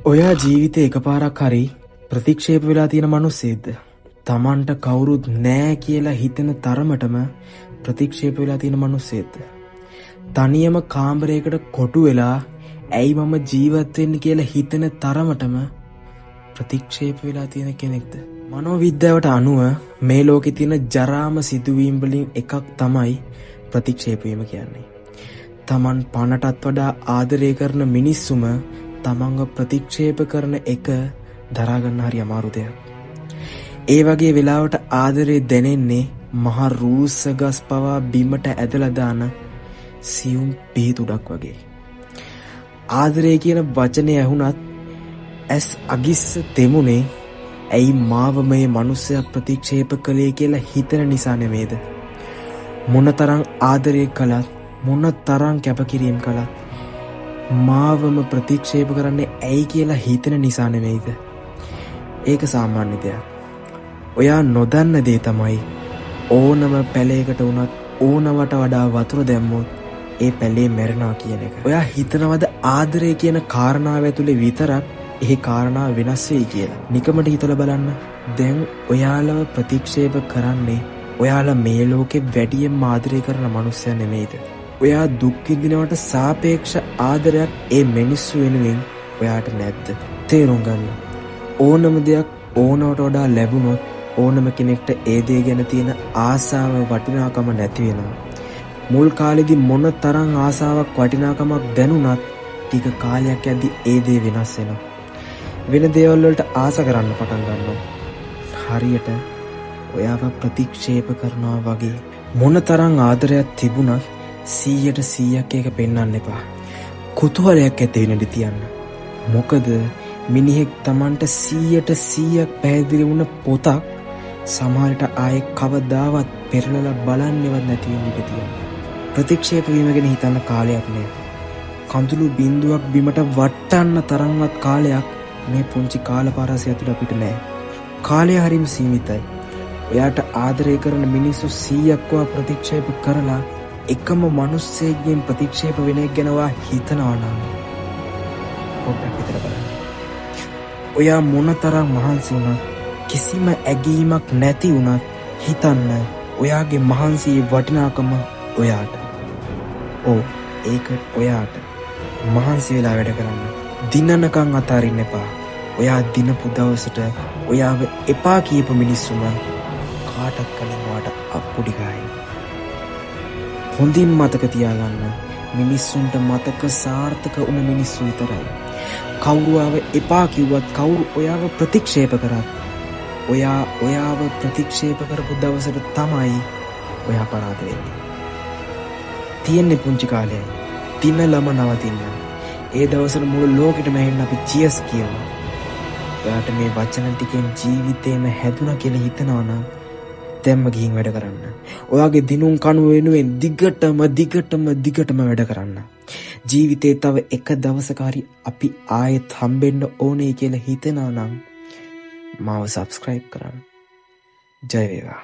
ඔයා ජීවිතේ එකපාරක් හරි ප්‍රතික්ෂේප වෙලා තියෙන මිනිස්සෙක්ද? Tamanට කවුරුත් නෑ කියලා හිතෙන තරමටම ප්‍රතික්ෂේප වෙලා තියෙන මිනිස්සෙක්ද? තනියම කාමරයකට කොටු වෙලා ඇයි මම ජීවත් වෙන්නේ කියලා හිතෙන තරමටම ප්‍රතික්ෂේප වෙලා තියෙන කෙනෙක්ද? මනෝවිද්‍යාවට අනුව මේ ලෝකේ තියෙන ජරාම සිදුවීම් වලින් එකක් තමයි ප්‍රතික්ෂේප වීම කියන්නේ. Taman පණටත් වඩා ආදරය කරන මිනිස්සුම තමන්ව ප්‍රතික්ෂේප කරන එක දරාගන්න හරි අමාරු දෙයක්. ඒ වගේ වෙලාවට ආදරේ දැනෙන්නේ මහ රූස්ස ගස් පවා බිමට ඇදලා දාන සියුම් පිහිටුඩක් වගේ. ආදරේ කියන වචනේ ඇහුණත් ඇස් අගිස්ස තෙමුනේ ඇයි මාව මේ මනුස්සයා ප්‍රතික්ෂේප කළේ කියලා හිතන නිසා නෙමේද? මොනතරම් ආදරේ කළත් මොනතරම් කැපකිරීම කළත් මාවම ප්‍රතික්ෂේප කරන්නේ ඇයි කියලා හිතන නිසා නෙමෙයිද? ඒක සාමාන්‍ය දෙයක්. ඔයා නොදන්න දේ තමයි ඕනම පැලයකට වුණත් ඕනවට වඩා වතුර දැම්මොත් ඒ පැලේ මැරෙනවා කියන එක. ඔයා හිතනවද ආදරය කියන කාරණාව ඇතුලේ විතරක් ඒ කාරණාව වෙනස් වෙයි කියලා? නිකමට හිතලා බලන්න. දැන් ඔයාලව ප්‍රතික්ෂේප කරන්නේ ඔයාලා මේ ලෝකේ වැඩියෙන් ආදරය කරන මනුස්සයා නෙමෙයිද? ඔයා දුක් විඳිනවට සාපේක්ෂ ආදරයක් ඒ මිනිස්සු වෙනුවෙන් ඔයාට නැද්ද? තේරුම් ගන්න. ඕනම දෙයක් ඕනවට වඩා ලැබුණොත් ඕනම කෙනෙක්ට ඒ දේ ගැන තියෙන ආසාව වටිනාකම නැති වෙනවා. මුල් කාලෙදි මොන තරම් ආසාවක් වටිනාකමක් දැනුණත් ටික කාලයක් යද්දි ඒ දේ වෙනස් වෙනවා. වෙන දේවල් වලට ආස කරන්න පටන් ගන්නවා. හරියට ඔයාව ප්‍රතික්ෂේප කරනවා වගේ. මොන තරම් ආදරයක් තිබුණත් 100% ඒක පෙන්වන්න එපා. කුතුහලයක් ඇති වෙන්න තියන්න. මොකද මිනිහෙක් Tamanට 100% පැහැදිලි වුණ පොතක් සමහරට ආයේ කවදාවත් පෙරලලා බලන්නේවත් නැති වෙන්න ඉඩ තියෙනවා. ප්‍රතික්ෂේප වීම ගැන හිතන්න කාලයක් නෑ. කඳුළු බිඳුවක් බිමට වටන්න තරම්වත් කාලයක් මේ පුංචි කාලපාරාසය ඇතුළේ අපිට නෑ. කාලය හරිම සීමිතයි. ඔයාට ආදරය කරන මිනිස්සු 100ක්ව ප්‍රතික්ෂේප කරලා එකම මිනිස්සෙක්ගෙන් ප්‍රතික්ෂේප වෙන එක ගැන ඔයා හිතනවා නම් පොඩ්ඩක් හිතලා බලන්න. ඔයා මොනතරම් මහන්සි වුණත් කිසිම ඇගීමක් නැති වුණත් හිතන්න ඔයාගේ මහන්සියේ වටිනාකම ඔයාට. ඔව් ඒක ඔයාට. මහන්සි වෙලා වැඩ කරන්න. දිනනකම් අතාරින්න එපා. ඔයා දිනපු දවසට ඔයාව එපා කියපු මිනිස්සුම කාටත් කලින් ඔයාට අප්පුඩි ගහයි. හොඳින් මතක තියාගන්න. මිනිස්සුන්ට මතක සාර්ථක වුණ මිනිස්සු විතරයි. කවුරු ආව එපා කිව්වත් කවුරු ඔයාව ප්‍රතික්ෂේප කරත් ඔයාව ප්‍රතික්ෂේප කරපු දවසට තමයි ඔයා පරාද වෙන්නේ. තියෙන්නේ පුංචි කාලයයි. දිනලම නවතින්න. ඒ දවසට මුළු ලෝකෙටම ඇහෙන්න අපි චියර්ස් කියමු. ඔයාට මේ වචන ටිකෙන් ජීවිතේම හැදුනා කියලා හිතනවා නම් දැම්ම ගිහින් වැඩ කරන්න. ඔයාගේ දිනුම් කණුව වෙනුවෙන් දිගටම වැඩ කරන්න. ජීවිතේ තව එක දවසක හරි අපි ආයෙත් හම්බෙන්න ඕනේ කියලා හිතනවා නම් මාව subscribe කරන්න. ජය වේවා.